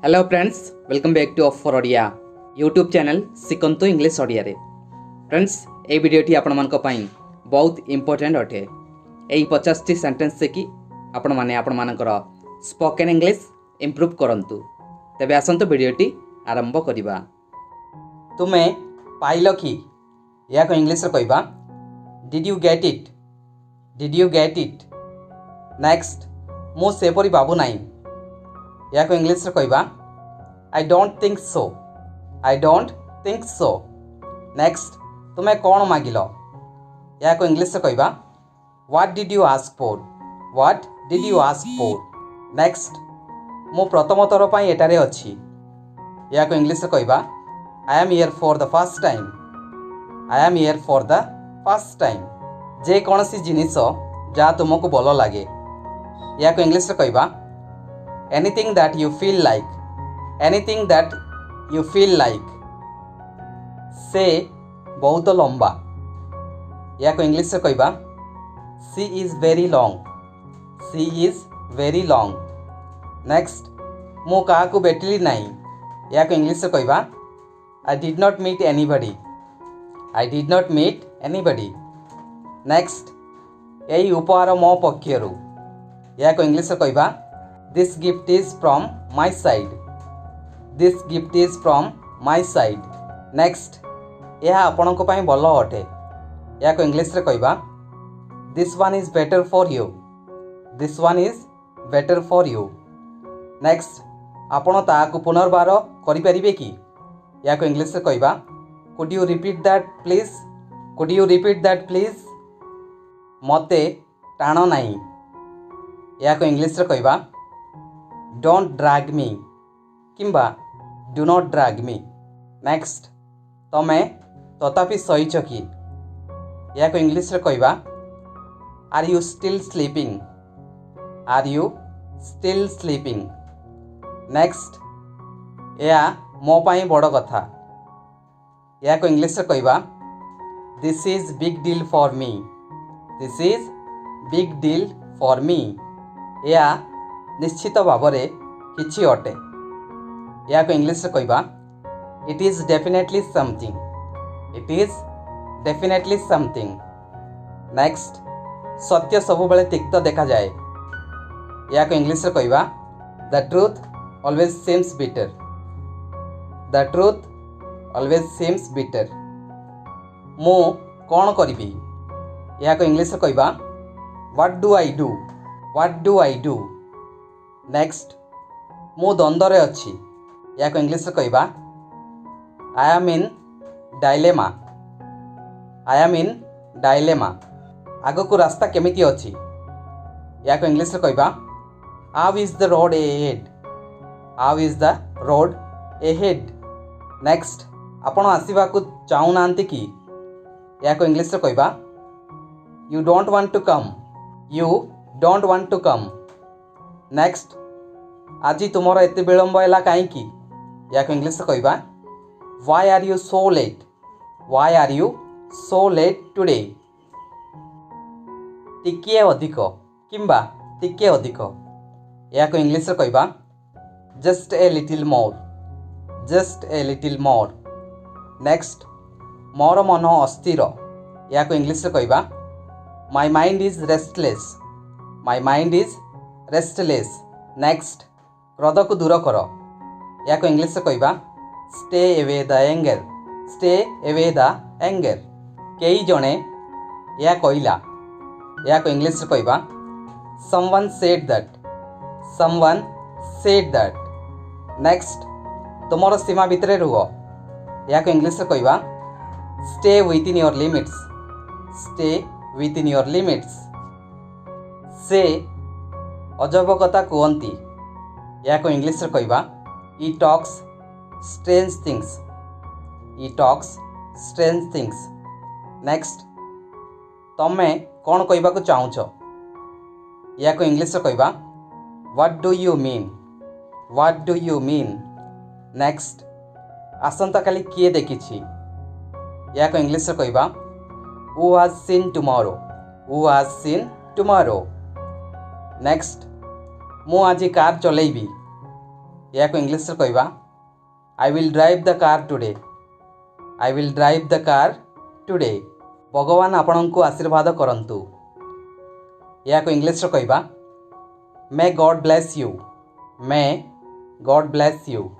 Hello friends, welcome back to of for Odia YouTube channel शिखंतु English Odia रे। Friends, ये वीडियोटी आपण मानक पई बहुत इंपोर्टेंट अटे। यही 50टी सेंटेंस से कि आपण माने आपण मानकर स्पोकन इंग्लिश इंप्रूव करंतु। तेबे आसंतु वीडियोटी आरंभ करिबा। तुमे पाइलो कि या को इंग्लिश रे कहबा did you get it, did you get it. Next, मो सेपरी बाबू नाई या को इंग्लिश रे कहबा I don't think so, I don't think so. Next, तुमे कौन मागिलो या को इंग्लिश रे कहबा what did you ask for, what did you ask for. Next, मो प्रथम थर पई एटारे अछि या को इंग्लिश रे कहबा I am here for the first time, I am here for the first time. जे कोनसी जिनिस जा तुमको भल लागे या को इंग्लिश रे कहबा anything that you feel like, anything that you feel like। से बहुत लंबा या को इंग्लिश रे कहबा she is very long, she is very long। Next, मु का को बेटली नहीं या को इंग्लिश रे कहबा I did not meet anybody, I did not meet anybody। Next, यही उपहार मो पक्षरु या को इंग्लिश रे कहबा This gift is from my side, this gift is from my side। Next, यह आपणक पई भल अटे या को इंग्लिश रे कहबा This one is better for you, this one is better for you। Next, आपण ताकू पुनर्बार करि परिबे कि या को इंग्लिश रे कहबा Could you repeat that please, could you repeat that please। मते टाणो नाही या को इंग्लिश रे कहबा डोंट ड्रैग मी किंबा do not drag me. Next, तमे तथापि सहीच कि या को इंग्लिश रे कहबा are you still sleeping, are you still sleeping. Next, या मो पाई बड़ कथा या को इंग्लिश रे कहबा this is big deal for me, this is big deal for me. या निश्चित भावरे किछि अटे या को इंग्लिश रे कहबा it is definitely something, it is definitely something. Next, सत्य सब बेले तिक्त देखा जाए या को इंग्लिश रे कहबा the truth always seems bitter, the truth always seems bitter. मो कौन करिबी या को इंग्लिश रे कहबा what do I do, what do I do. Next, मु द्वंद्व रे अछि या को इंग्लिश रे कहबा I M in dilemma, I am in dilemma. आगो को रास्ता केमिति अछि या को इंग्लिश रे कहबा how is the road ahead, how is the road ahead. Next, आपण आसीबा को चाहू नांती कि या को इंग्लिश रे कहबा you don't want to come, you don't want to come. Next, आज तुमर एते विलंब है कहीं या को इंग्लिश कहबा why are you so late, why are you so late today. टिकिए अधिक किंबा टिके अधिक या को इंग्लिश कहबा just a little more, just a little more. Next, मोर मन अस्थिर या को इंग्लिश कहबा my mind is restless, my mind is restless. Next, क्रोध को दूर कर या को इंग्लिश कहबा stay away the anger, stay away the anger. कई जने या कहला या को इंग्लिश कहबा someone said that, someone said that. Next, तुमर सीमा भितर रुह या को इंग्लिश कहबा stay within your limits, stay within your limits. से अजब कथा कहती या को इंग्लिश रे कहबा he talks strange things, he talks strange things. Next, तमे कौन कहबा को चाहूछ या को इंग्लिश रे कहबा what do you mean, what do you mean. Next, आसंता काली किए देखिछि या को इंग्लिश रे कहबा who has seen tomorrow, who has seen tomorrow. Next, मु आज कार चलेबी या इंग्लिश कहवा I will drive the car today. I will drive the car today. भगवान आपण को आशीर्वाद करंतु। या इंग्लिश कहवा may God bless you. May God bless you.